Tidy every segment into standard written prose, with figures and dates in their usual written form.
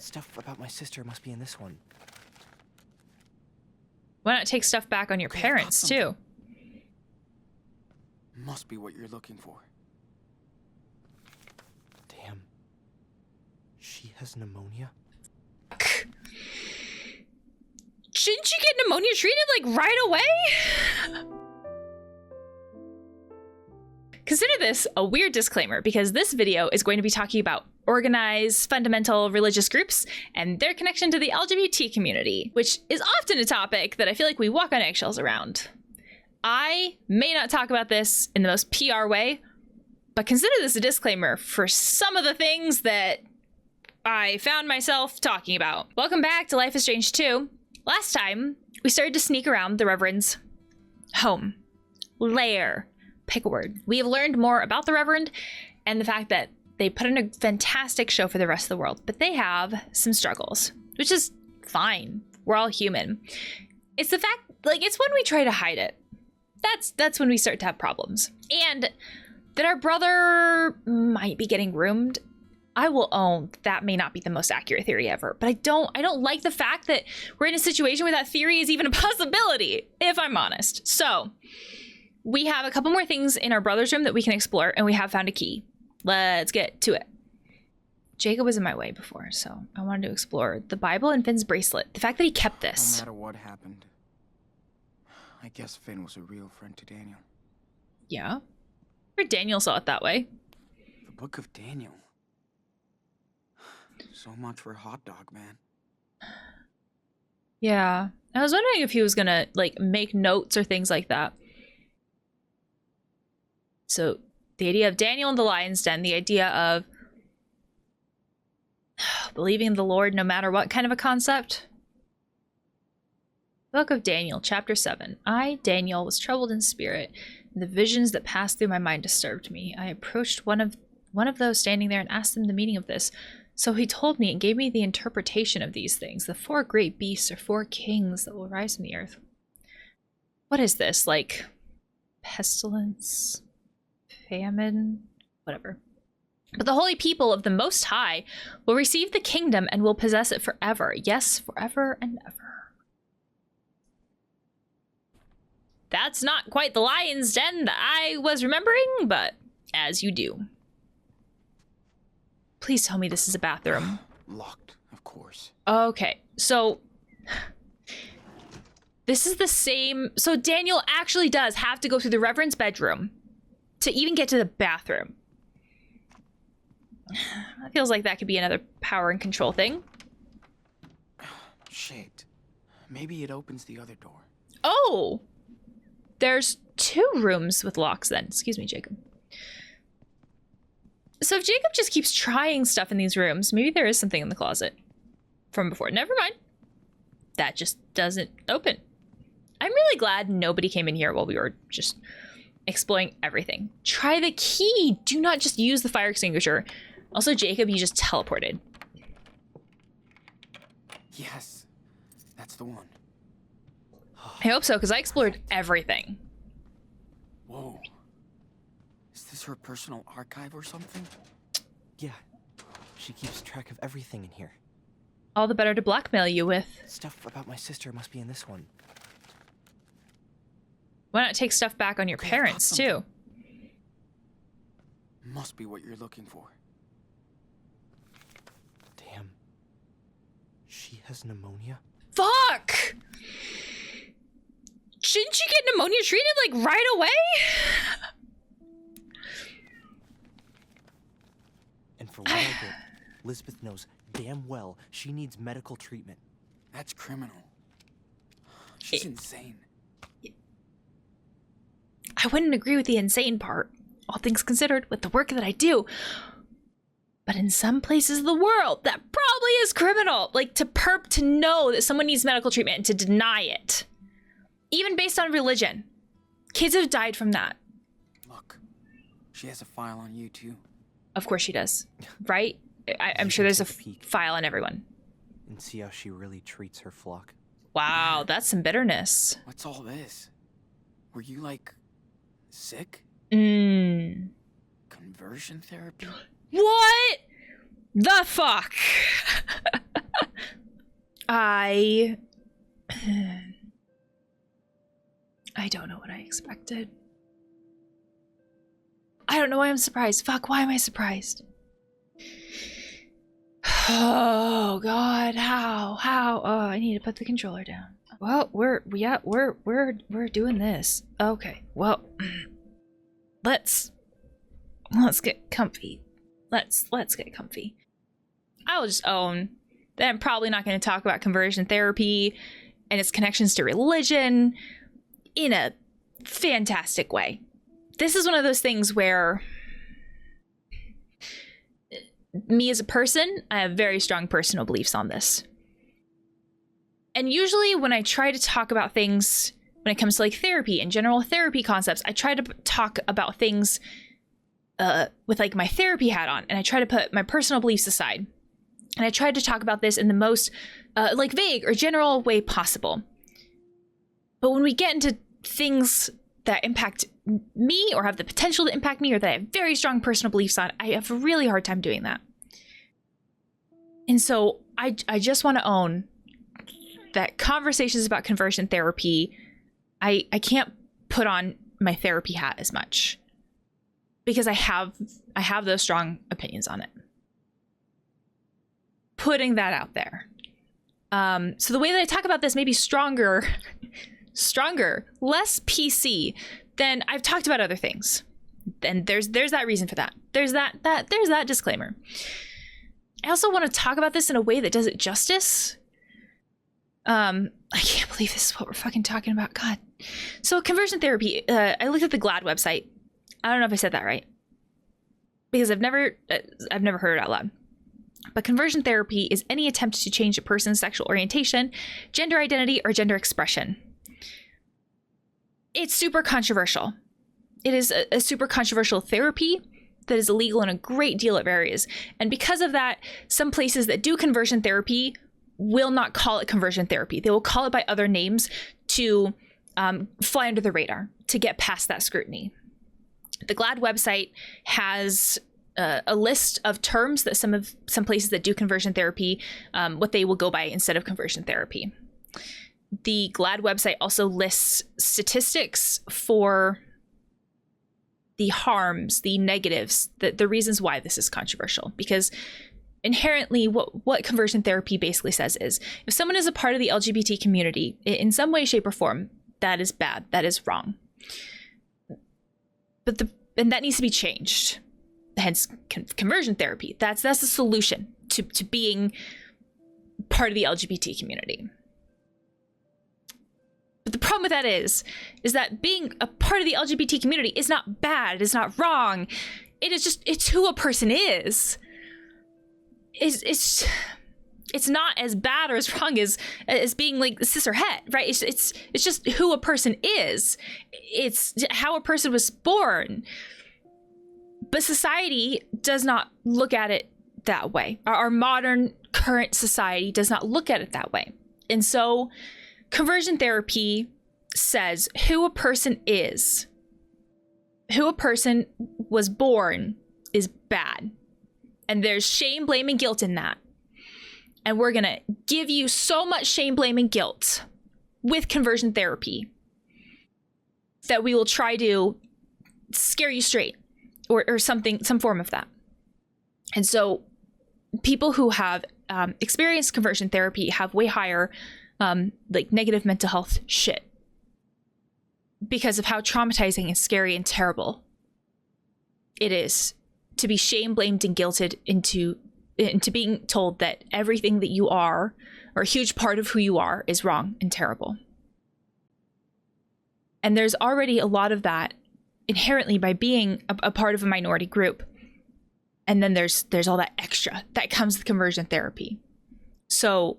Stuff about my sister must be in this one. Why not take stuff back on your parents, too? Must be what you're looking for. Damn. She has pneumonia? Shouldn't you get pneumonia treated, like, right away? Consider this a weird disclaimer, because this video is going to be talking about organized, fundamental religious groups and their connection to the LGBT community, which is often a topic that I feel like we walk on eggshells around. I may not talk about this in the most PR way, but consider this a disclaimer for some of the things that I found myself talking about. Welcome back to Life is Strange 2. Last time, we started to sneak around the Reverend's home, lair, pick a word. We have learned more about the Reverend and the fact that they put in a fantastic show for the rest of the world, but they have some struggles, which is fine. We're all human. It's the fact, like, it's when we try to hide it. That's when we start to have problems. And that our brother might be getting groomed. I will own that may not be the most accurate theory ever, but I don't like the fact that we're in a situation where that theory is even a possibility, if I'm honest. So we have a couple more things in our brother's room that we can explore, and we have found a key. Let's get to it. Jacob was in my way before, so I wanted to explore the Bible and Finn's bracelet. The fact that he kept this. No matter what happened, I guess Finn was a real friend to Daniel. Yeah. Or Daniel saw it that way. The Book of Daniel. So much for hot dog, man. Yeah. I was wondering if he was gonna, like, make notes or things like that. So the idea of Daniel in the lion's den, the idea of believing in the Lord no matter what kind of a concept. Book of Daniel, chapter 7. I, Daniel, was troubled in spirit, and the visions that passed through my mind disturbed me. I approached one of those standing there and asked him the meaning of this. So he told me and gave me the interpretation of these things. The 4 great beasts are 4 kings that will rise from the earth. What is this? Like pestilence? Famine? Whatever. But the holy people of the Most High will receive the kingdom and will possess it forever. Yes, forever and ever. That's not quite the lion's den that I was remembering, but as you do. Please tell me this is a bathroom. Locked, of course. Okay, so this is the same. So Daniel actually does have to go through the Reverend's bedroom to even get to the bathroom. It feels like that could be another power and control thing. Shit. Maybe it opens the other door. Oh! There's 2 rooms with locks then. Excuse me, Jacob. So if Jacob just keeps trying stuff in these rooms, maybe there is something in the closet from before. Never mind. That just doesn't open. I'm really glad nobody came in here while we were just exploring everything. Try the key. Do not just use the fire extinguisher. Also, Jacob, you just teleported. Yes, that's the one. I hope so, because I explored everything. Whoa. Is this her personal archive or something? Yeah. She keeps track of everything in here. All the better to blackmail you with. Stuff about my sister must be in this one. Why not take stuff back on your parents, too? Must be what you're looking for. Damn. She has pneumonia? Fuck! Shouldn't you get pneumonia treated, like, right away? And for what I did, Lisbeth knows damn well she needs medical treatment. That's criminal. She's insane. I wouldn't agree with the insane part, all things considered, with the work that I do. But in some places of the world, that probably is criminal. Like, to know that someone needs medical treatment and to deny it. Even based on religion. Kids have died from that. Look, she has a file on you too. Of course she does, right? I'm sure there's a file on everyone. And see how she really treats her flock. Wow, that's some bitterness. What's all this? Were you, like, sick? Conversion therapy? What the fuck? I don't know what I expected. I don't know why I'm surprised. Fuck, why am I surprised? Oh God, how? Oh, I need to put the controller down. Well, we're doing this. Okay, well, let's get comfy. Let's get comfy. I'll just own that I'm probably not going to talk about conversion therapy and its connections to religion in a fantastic way. This is one of those things where me as a person, I have very strong personal beliefs on this. And usually when I try to talk about things, when it comes to like therapy and general therapy concepts, I try to talk about things with like my therapy hat on, and I try to put my personal beliefs aside. And I tried to talk about this in the most like vague or general way possible. But when we get into things that impact me or have the potential to impact me or that I have very strong personal beliefs on, I have a really hard time doing that. And so I just want to own that conversations about conversion therapy, I can't put on my therapy hat as much because I have those strong opinions on it. Putting that out there. So the way that I talk about this may be stronger, less PC than I've talked about other things. And there's that reason for that. There's that disclaimer. I also want to talk about this in a way that does it justice. I can't believe this is what we're fucking talking about. God. So conversion therapy, I looked at the GLAD website. I don't know if I said that right, because I've never heard it out loud. But conversion therapy is any attempt to change a person's sexual orientation, gender identity, or gender expression. It's super controversial. It is a super controversial therapy that is illegal in a great deal of areas. And because of that, some places that do conversion therapy will not call it conversion therapy. They will call it by other names to fly under the radar, to get past that scrutiny. The GLAD website has a list of terms that some places that do conversion therapy, what they will go by instead of conversion therapy. The GLAD website also lists statistics for the harms, the negatives, the reasons why this is controversial. Because inherently what conversion therapy basically says is, if someone is a part of the LGBT community in some way, shape, or form, that is bad, that is wrong. And that needs to be changed. Hence conversion therapy. That's the solution to being part of the LGBT community. But the problem with that is that being a part of the LGBT community is not bad, it is not wrong. It's who a person is. It's not as bad or as wrong as being like cis or het, right? It's just who a person is. It's how a person was born. But society does not look at it that way. Our modern current society does not look at it that way. And so conversion therapy says who a person is, who a person was born is bad. And there's shame, blame, and guilt in that. And we're going to give you so much shame, blame, and guilt with conversion therapy that we will try to scare you straight or something, some form of that. And so people who have experienced conversion therapy have way higher like negative mental health shit because of how traumatizing and scary and terrible it is to be shame, blamed, and guilted into being told that everything that you are, or a huge part of who you are, is wrong and terrible. And there's already a lot of that inherently by being a part of a minority group. And then there's all that extra that comes with conversion therapy. So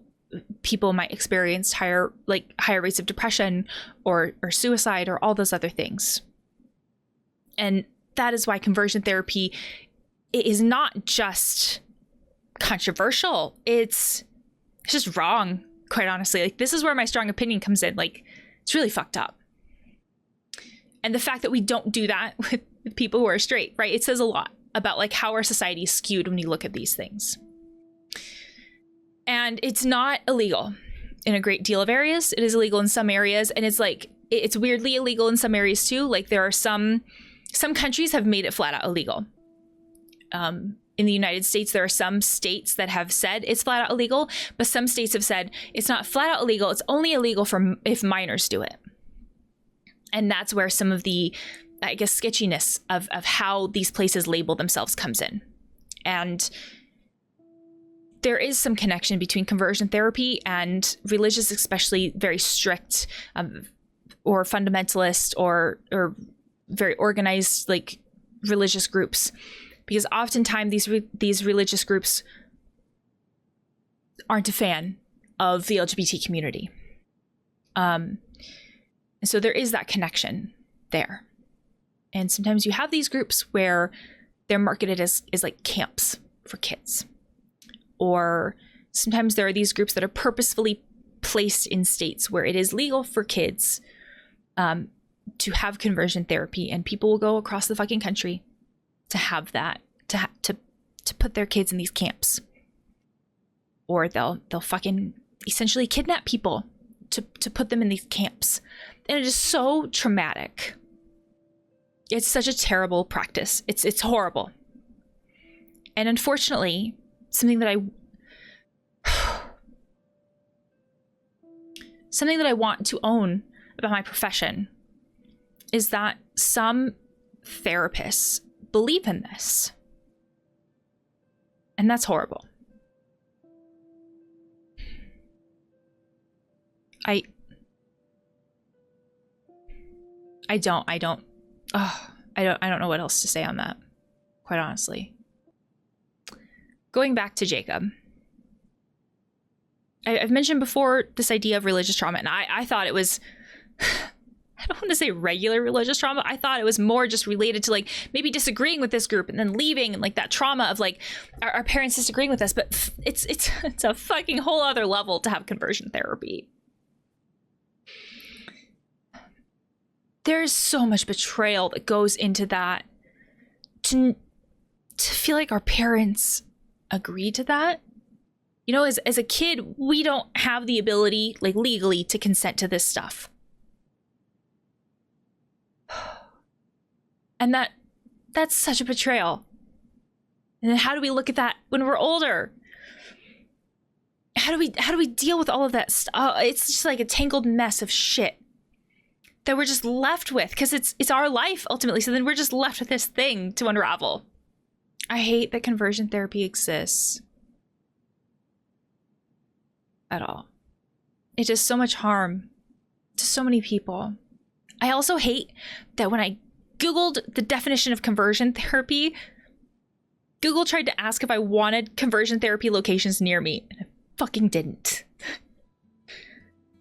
people might experience higher rates of depression or suicide or all those other things. And that is why conversion therapy is not just controversial. It's just wrong, quite honestly. Like, this is where my strong opinion comes in. Like, it's really fucked up. And the fact that we don't do that with people who are straight, right? It says a lot about like how our society is skewed when you look at these things. And it's not illegal. in a great deal of areas. It is illegal in some areas, and it's like it's weirdly illegal in some areas too. Like there are some countries have made it flat out illegal. In the United States, there are some states that have said it's flat out illegal, but some states have said it's not flat out illegal. It's only illegal for if minors do it. And that's where some of the, I guess, sketchiness of how these places label themselves comes in. And there is some connection between conversion therapy and religious, especially very strict or fundamentalist or very organized like religious groups. Because oftentimes these religious groups aren't a fan of the LGBT community. And so there is that connection there. And sometimes you have these groups where they're marketed as like camps for kids. Or sometimes there are these groups that are purposefully placed in states where it is legal for kids to have conversion therapy, and people will go across the fucking country to have that, to put their kids in these camps. Or they'll fucking essentially kidnap people to put them in these camps. And it is so traumatic. It's such a terrible practice. It's horrible. And unfortunately, something that I want to own about my profession is that some therapists believe in this. And that's horrible. I don't know what else to say on that, quite honestly. Going back to Jacob. I've mentioned before this idea of religious trauma, and I thought it was, I don't want to say regular religious trauma. I thought it was more just related to like maybe disagreeing with this group and then leaving, and like that trauma of like our parents disagreeing with us. But it's a fucking whole other level to have conversion therapy. There's so much betrayal that goes into that. To feel like our parents agreed to that. You know, as a kid, we don't have the ability, like legally, to consent to this stuff. And that's such a betrayal. And then how do we look at that when we're older? How do we deal with all of that stuff? It's just like a tangled mess of shit that we're just left with, because it's our life ultimately. So then we're just left with this thing to unravel. I hate that conversion therapy exists at all. It does so much harm to so many people. I also hate that when I Googled the definition of conversion therapy, Google tried to ask if I wanted conversion therapy locations near me, and it fucking didn't.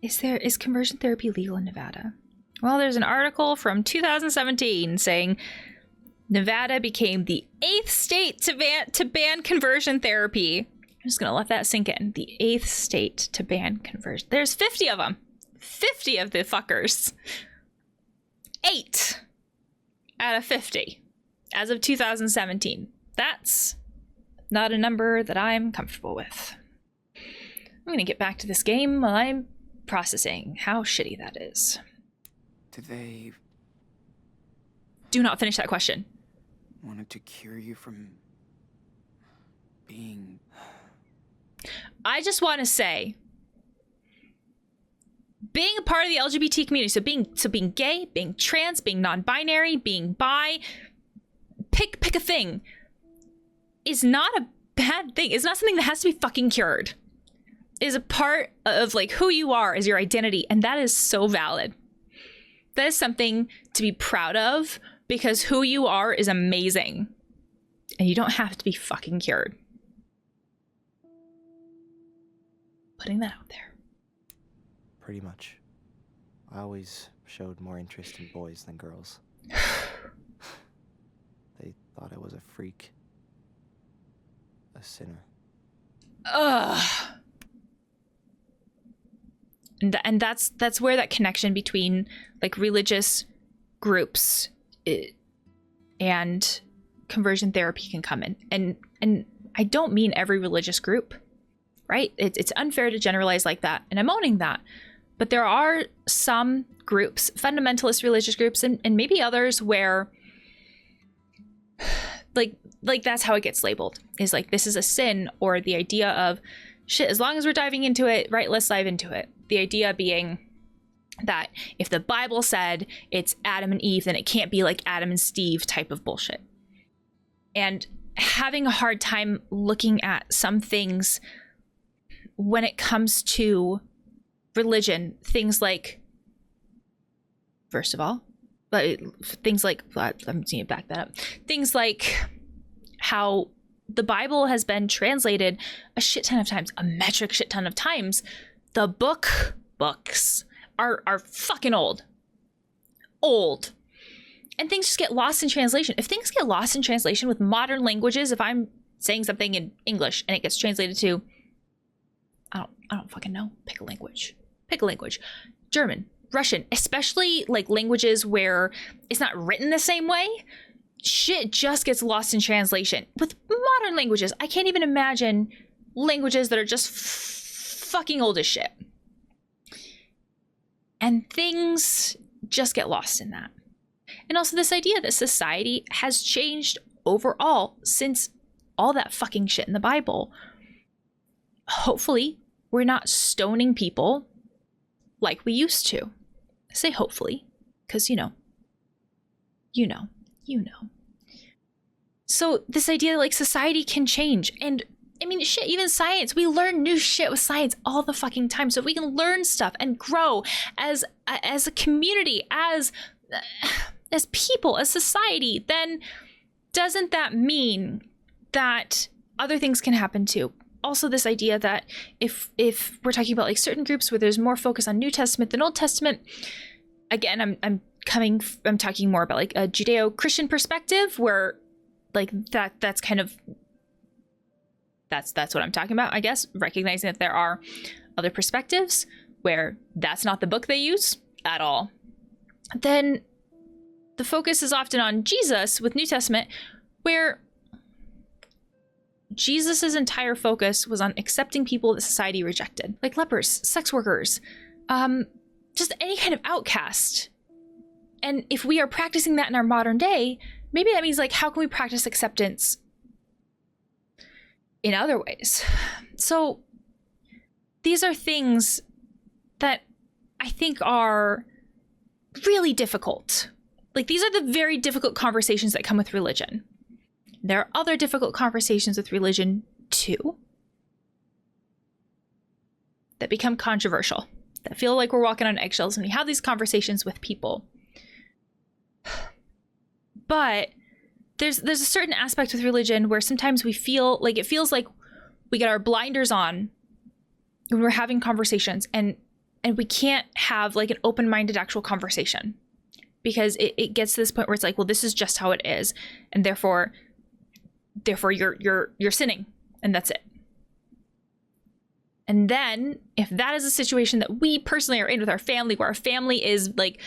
Is conversion therapy legal in Nevada? Well, there's an article from 2017 saying Nevada became the 8th state to ban conversion therapy. I'm just gonna let that sink in. The 8th state to ban conversion. There's 50 of them. 50 of the fuckers. 8 out of 50 as of 2017. That's not a number that I'm comfortable with. I'm gonna get back to this game while I'm processing how shitty that is. Did they Do not finish that question. wanted to cure you from being... I just want to say, being a part of the LGBT community, so being gay, being trans, being non-binary, being bi, pick a thing, is not a bad thing. It's not something that has to be fucking cured. It is a part of like who you are as your identity, and that is so valid. That is something to be proud of, because who you are is amazing, and you don't have to be fucking cured. Putting that out there. Pretty much. I always showed more interest in boys than girls. They thought I was a freak. A sinner. Ugh. And that's where that connection between like religious groups and conversion therapy can come in. And I don't mean every religious group, right? It's unfair to generalize like that, and I'm owning that. But there are some groups, fundamentalist religious groups, and maybe others where like that's how it gets labeled, is like this is a sin, or the idea of shit, as long as we're diving into it, right, let's dive into it. The idea being that if the Bible said it's Adam and Eve, then it can't be like Adam and Steve type of bullshit. And having a hard time looking at some things when it comes to religion, things like, first of all, but things like, I'm going to back that up. Things like how the Bible has been translated a shit ton of times, a metric shit ton of times. The books are fucking old. And things just get lost in translation. If things get lost in translation with modern languages, if I'm saying something in English and it gets translated to, I don't fucking know, pick a language. German, Russian, especially like languages where it's not written the same way, shit just gets lost in translation. With modern languages, I can't even imagine languages that are just fucking old as shit. And things just get lost in that. And also this idea that society has changed overall since all that fucking shit in the Bible. Hopefully, we're not stoning people like we used to. I say hopefully, because you know. So this idea that like society can change, and I mean, shit, even science, we learn new shit with science all the fucking time. So if we can learn stuff and grow as a community, as people, as society, then doesn't that mean that other things can happen too? Also, this idea that if we're talking about like certain groups where there's more focus on New Testament than Old Testament, again, I'm talking more about like a Judeo-Christian perspective, where like that's kind of that's what I'm talking about, I guess, recognizing that there are other perspectives where that's not the book they use at all. Then the focus is often on Jesus with New Testament, where Jesus's entire focus was on accepting people that society rejected, like lepers, sex workers, just any kind of outcast. And if we are practicing that in our modern day, maybe that means like, how can we practice acceptance in other ways? So these are things that I think are really difficult. Like, these are the very difficult conversations that come with religion. There are other difficult conversations with religion too that become controversial, that feel like we're walking on eggshells when we have these conversations with people. But there's a certain aspect with religion where sometimes we feel like, it feels like we get our blinders on when we're having conversations, and we can't have like an open-minded actual conversation, because it gets to this point where it's like, well, this is just how it is, and therefore you're sinning, and that's it. And then if that is a situation that we personally are in with our family, where our family is like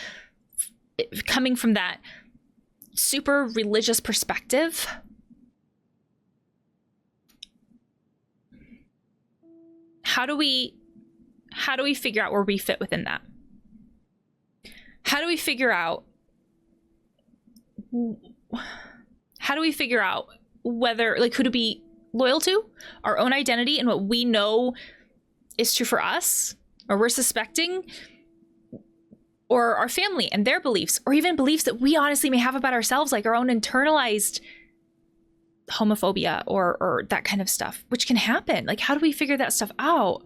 coming from that super religious perspective, how do we figure out where we fit within that? How do we figure out whether, like, who to be loyal to, our own identity and what we know is true for us, or we're suspecting, or our family and their beliefs, or even beliefs that we honestly may have about ourselves, like our own internalized homophobia or that kind of stuff, which can happen. Like, how do we figure that stuff out?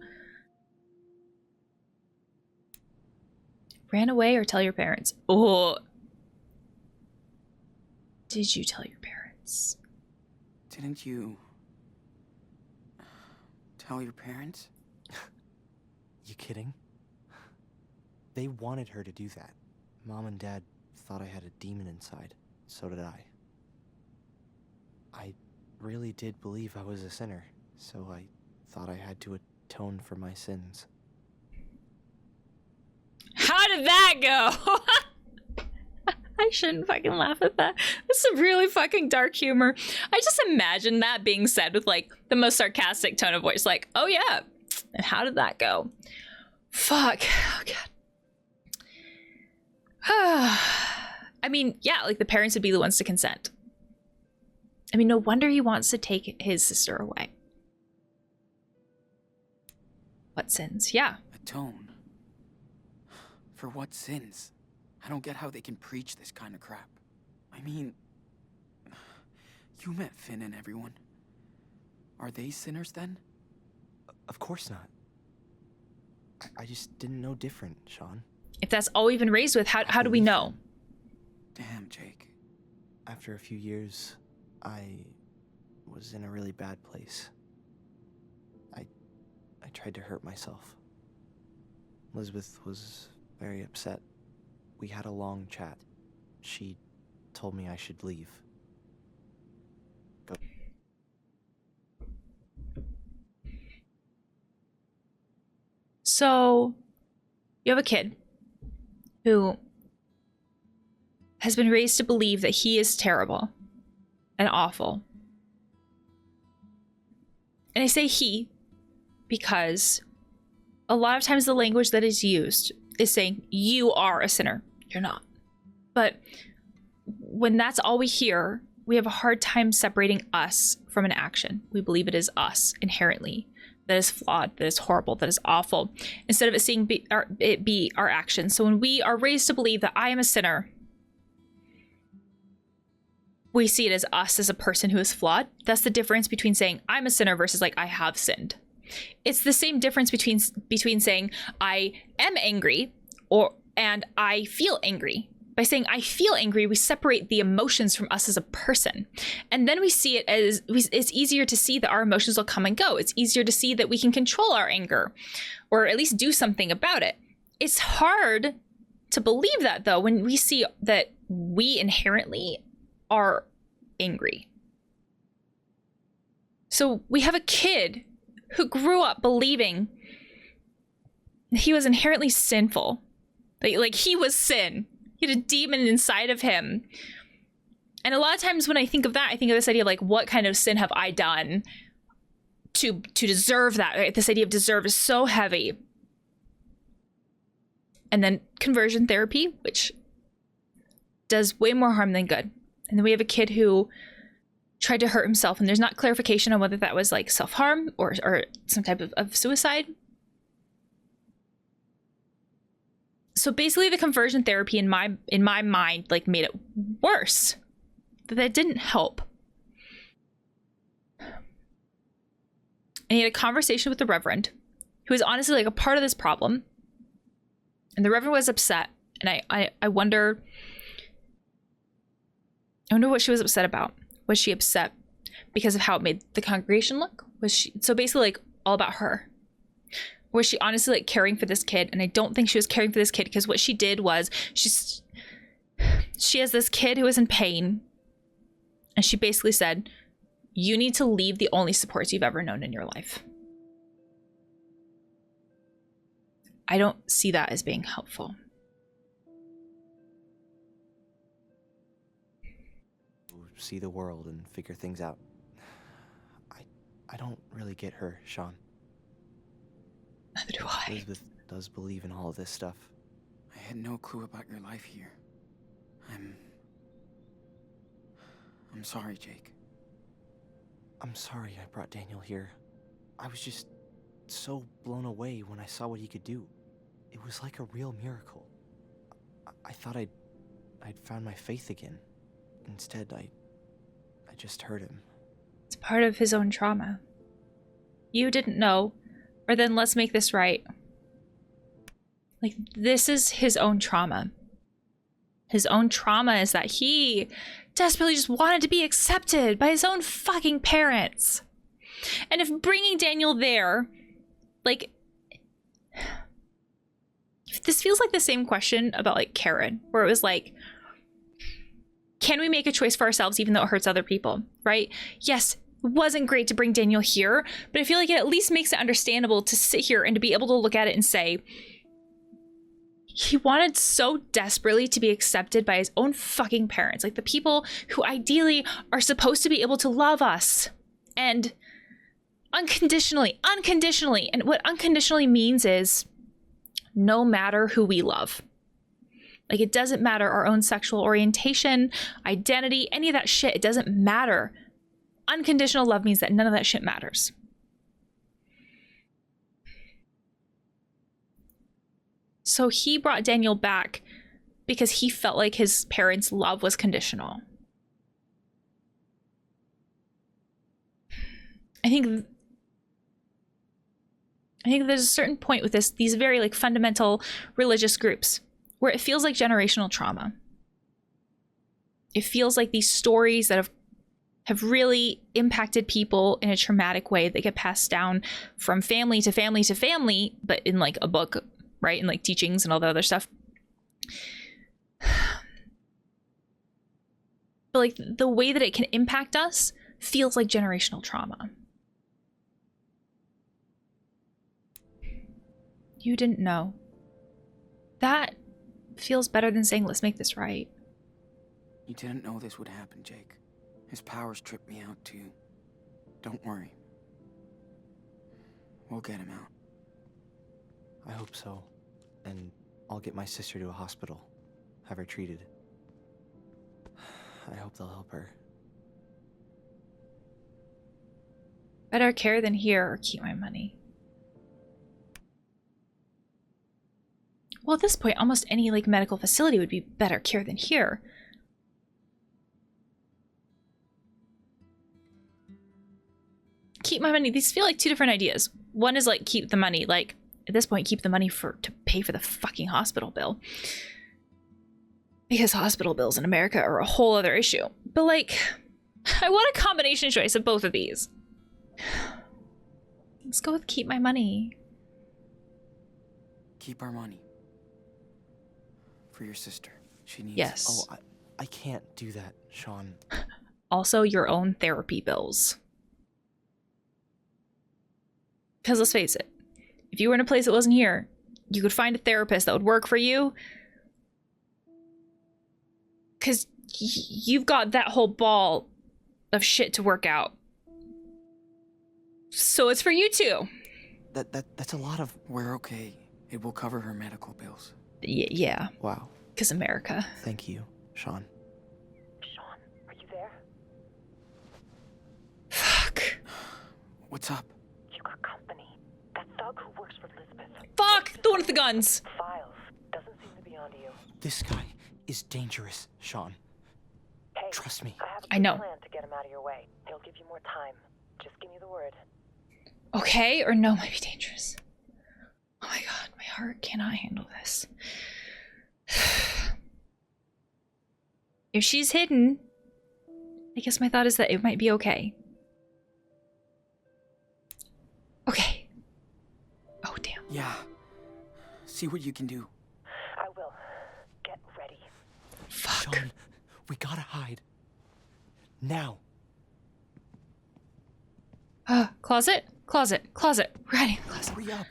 Ran away or tell your parents? Oh, did you tell your parents? Didn't you tell your parents? You kidding? They wanted her to do that. Mom and Dad thought I had a demon inside. So did I. I really did believe I was a sinner, so I thought I had to atone for my sins. How did that go? I shouldn't fucking laugh at that. That's some really fucking dark humor. I just imagine that being said with like the most sarcastic tone of voice, like, oh yeah, And how did that go? Fuck. Oh, God. I mean, yeah, like the parents would be the ones to consent. I mean, no wonder he wants to take his sister away. What sins? Yeah. Atone. For what sins? I don't get how they can preach this kind of crap. I mean, you met Finn and everyone. Are they sinners then? Of course not. I just didn't know different, Sean. If that's all we've been raised with, how do we know? Damn, Jake. After a few years, I was in a really bad place. I tried to hurt myself. Elizabeth was very upset. We had a long chat. She told me I should leave. Go. So, you have a kid who has been raised to believe that he is terrible and awful. And I say he because a lot of times the language that is used is saying, you are a sinner. You're not. But when that's all we hear, we have a hard time separating us from an action. We believe it is us inherently that is flawed, that is horrible, that is awful, instead of it be our actions. So when we are raised to believe that I am a sinner, we see it as us as a person who is flawed. That's the difference between saying I'm a sinner versus like I have sinned. It's the same difference between saying I am angry and I feel angry. By saying I feel angry, we separate the emotions from us as a person. And then we see it as, it's easier to see that our emotions will come and go. It's easier to see that we can control our anger or at least do something about it. It's hard to believe that though, when we see that we inherently are angry. So we have a kid who grew up believing he was inherently sinful. Like he was sin. He had a demon inside of him. And a lot of times when I think of that, I think of this idea of like, what kind of sin have I done to deserve that? Right? This idea of deserve is so heavy. And then conversion therapy, which does way more harm than good. And then we have a kid who tried to hurt himself, and there's not clarification on whether that was like self-harm or some type of suicide. So basically the conversion therapy in my mind like made it worse. That didn't help. And he had a conversation with the reverend, who was honestly like a part of this problem. And the reverend was upset. And I wonder what she was upset about. Was she upset because of how it made the congregation look? Was she so basically like all about her? Was she honestly like caring for this kid? And I don't think she was caring for this kid, because what she did was she has this kid who is in pain, and she basically said, you need to leave the only supports you've ever known in your life. I don't see that as being helpful. See the world and figure things out. I don't really get her, Sean. Neither do I. Elizabeth does believe in all of this stuff. I had no clue about your life here. I'm sorry, Jake. I'm sorry I brought Daniel here. I was just so blown away when I saw what he could do. It was like a real miracle. I thought I'd found my faith again. Instead, I just hurt him. It's part of his own trauma. You didn't know, or then let's make this right. Like, this is his own trauma. His own trauma is that he desperately just wanted to be accepted by his own fucking parents. And if bringing Daniel there, like, this feels like the same question about like Karen, where it was like, can we make a choice for ourselves even though it hurts other people, right? Yes, it wasn't great to bring Daniel here, but I feel like it at least makes it understandable to sit here and to be able to look at it and say, he wanted so desperately to be accepted by his own fucking parents, like the people who ideally are supposed to be able to love us. And Unconditionally. Unconditionally. And what unconditionally means is no matter who we love. Like, it doesn't matter our own sexual orientation, identity, any of that shit. It doesn't matter. Unconditional love means that none of that shit matters. So he brought Daniel back because he felt like his parents' love was conditional. I think there's a certain point with these very like fundamental religious groups where it feels like generational trauma. It feels like these stories that have really impacted people in a traumatic way that get passed down from family to family to family, but in like a book, right? And like teachings and all the other stuff. But like the way that it can impact us feels like generational trauma. You didn't know. That feels better than saying, let's make this right. You didn't know this would happen, Jake. His powers tripped me out too. Don't worry. We'll get him out. I hope so. And I'll get my sister to a hospital. Have her treated. I hope they'll help her. Better care than here or keep my money. Well, at this point, almost any like medical facility would be better care than here. Keep my money. These feel like two different ideas. One is like keep the money, like at this point, keep the money to pay for the fucking hospital bill. Because hospital bills in America are a whole other issue. But like, I want a combination choice of both of these. Let's go with keep my money. Keep our money. For your sister. She needs Yes. Oh, I can't do that, Sean. Also, your own therapy bills. Because let's face it, if you were in a place that wasn't here, you could find a therapist that would work for you. Because you've got that whole ball of shit to work out. So it's for you too. That's a lot of... We're okay. It will cover her medical bills. Yeah. Wow. Because America. Thank you, Sean. Sean, are you there? Fuck. What's up? You got company. That thug who works for Elizabeth. Fuck! The one with the guns. Files. Doesn't seem to be onto you. This guy is dangerous, Sean. Hey, Trust me. I have a I good know. plan to get him out of your way. He'll give you more time. Just give me the word. Okay or no might be dangerous. Oh my god, my heart cannot handle this. If she's hidden, I guess my thought is that it might be okay. Okay. Oh, damn. Yeah. See what you can do. I will. Get ready. Fuck. Sean, we gotta hide. Now. Closet? Closet. Closet. We're hiding in the closet. Hurry up.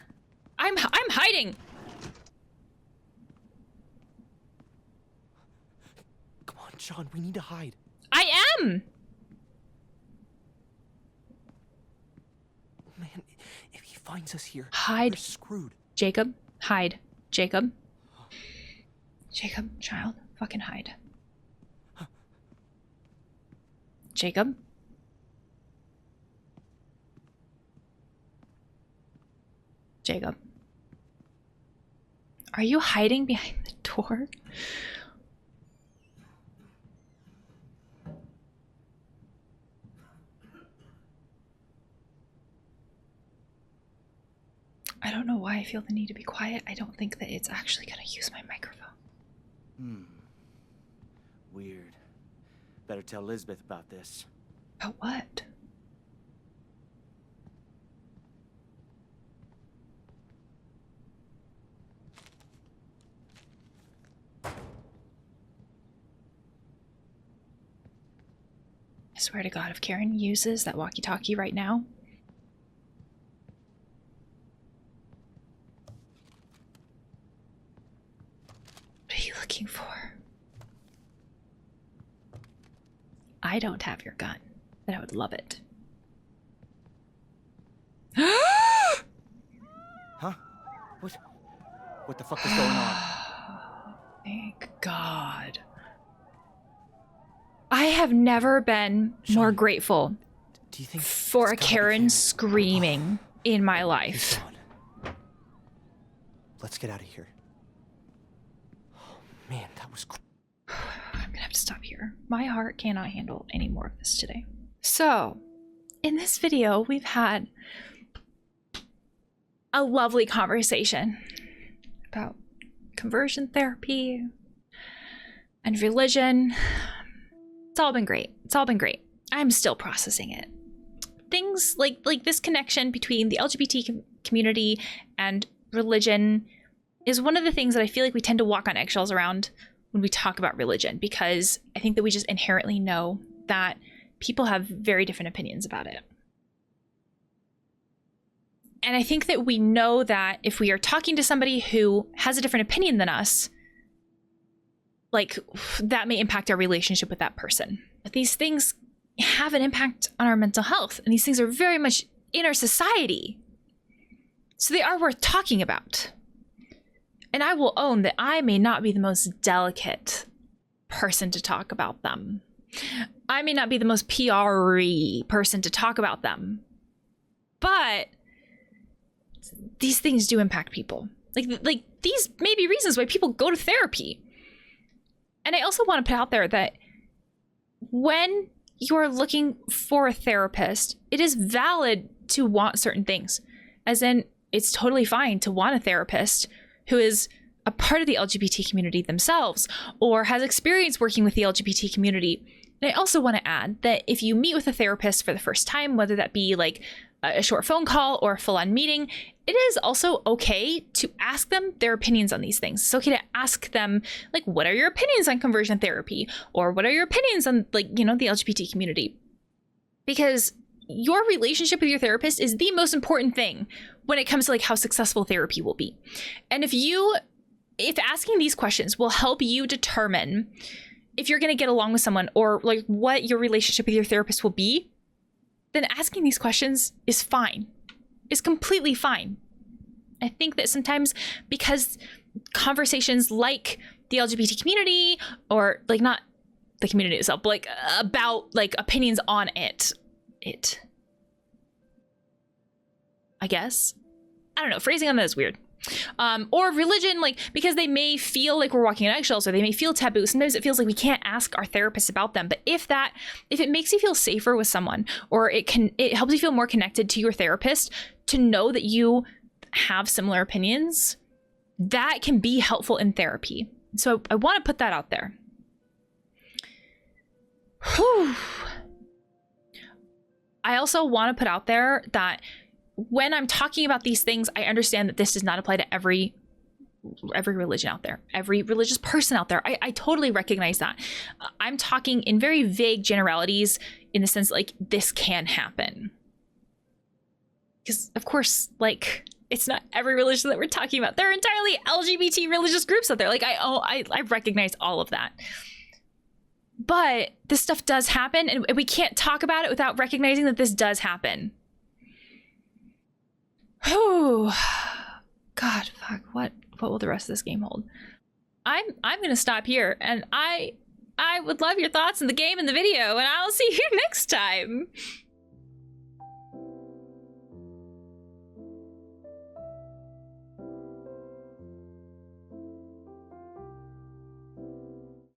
I'm hiding. Come on, Sean, we need to hide. I am. Man, if he finds us here, Hide. we're screwed. Jacob, hide. Jacob. Jacob, child, fucking hide. Jacob. Jacob. Are you hiding behind the door? I don't know why I feel the need to be quiet. I don't think that it's actually gonna use my microphone. Weird. Better tell Elizabeth about this. About what? I swear to God, if Karen uses that walkie-talkie right now. What are you looking for? I don't have your gun, but I would love it. What the fuck is going on? Thank God. I have never been more Sean, grateful Do you think for a it's gotta be Karen Karen? screaming in my He's life. gone. Let's get out of here. Oh, man, that was I'm gonna have to stop here. My heart cannot handle any more of this today. So, in this video, we've had a lovely conversation about conversion therapy and religion. It's all been great. It's all been great. I'm still processing it. Things like this connection between the LGBT community and religion is one of the things that I feel like we tend to walk on eggshells around when we talk about religion, because I think that we just inherently know that people have very different opinions about it. And I think that we know that if we are talking to somebody who has a different opinion than us, like, that may impact our relationship with that person. But these things have an impact on our mental health, and these things are very much in our society. So they are worth talking about. And I will own that I may not be the most delicate person to talk about them. I may not be the most PR-y person to talk about them. But these things do impact people. Like these may be reasons why people go to therapy. And I also want to put out there that when you're looking for a therapist, it is valid to want certain things. As in, it's totally fine to want a therapist who is a part of the LGBT community themselves or has experience working with the LGBT community. And I also want to add that if you meet with a therapist for the first time, whether that be like a short phone call or a full-on meeting, it is also okay to ask them their opinions on these things. It's okay to ask them, like, what are your opinions on conversion therapy? Or what are your opinions on, like, you know, the LGBT community? Because your relationship with your therapist is the most important thing when it comes to, like, how successful therapy will be. And if asking these questions will help you determine if you're going to get along with someone or, like, what your relationship with your therapist will be, then asking these questions is fine. Is completely fine. I think that sometimes because conversations like the LGBT community, or like not the community itself, but like about like opinions on it, I guess. I don't know, phrasing on that is weird. Or religion, like, because they may feel like we're walking on eggshells or they may feel taboo. Sometimes it feels like we can't ask our therapist about them. But if it makes you feel safer with someone, or it helps you feel more connected to your therapist to know that you have similar opinions, that can be helpful in therapy. So I want to put that out there. Whew. I also want to put out there that when I'm talking about these things, I understand that this does not apply to every religion out there, every religious person out there. I totally recognize that. I'm talking in very vague generalities in the sense like this can happen. Because of course, like, it's not every religion that we're talking about. There are entirely LGBT religious groups out there. Like I recognize all of that. But this stuff does happen, and we can't talk about it without recognizing that this does happen. Oh, God, fuck. What will the rest of this game hold? I'm gonna stop here, and I would love your thoughts in the game and the video, and I'll see you next time.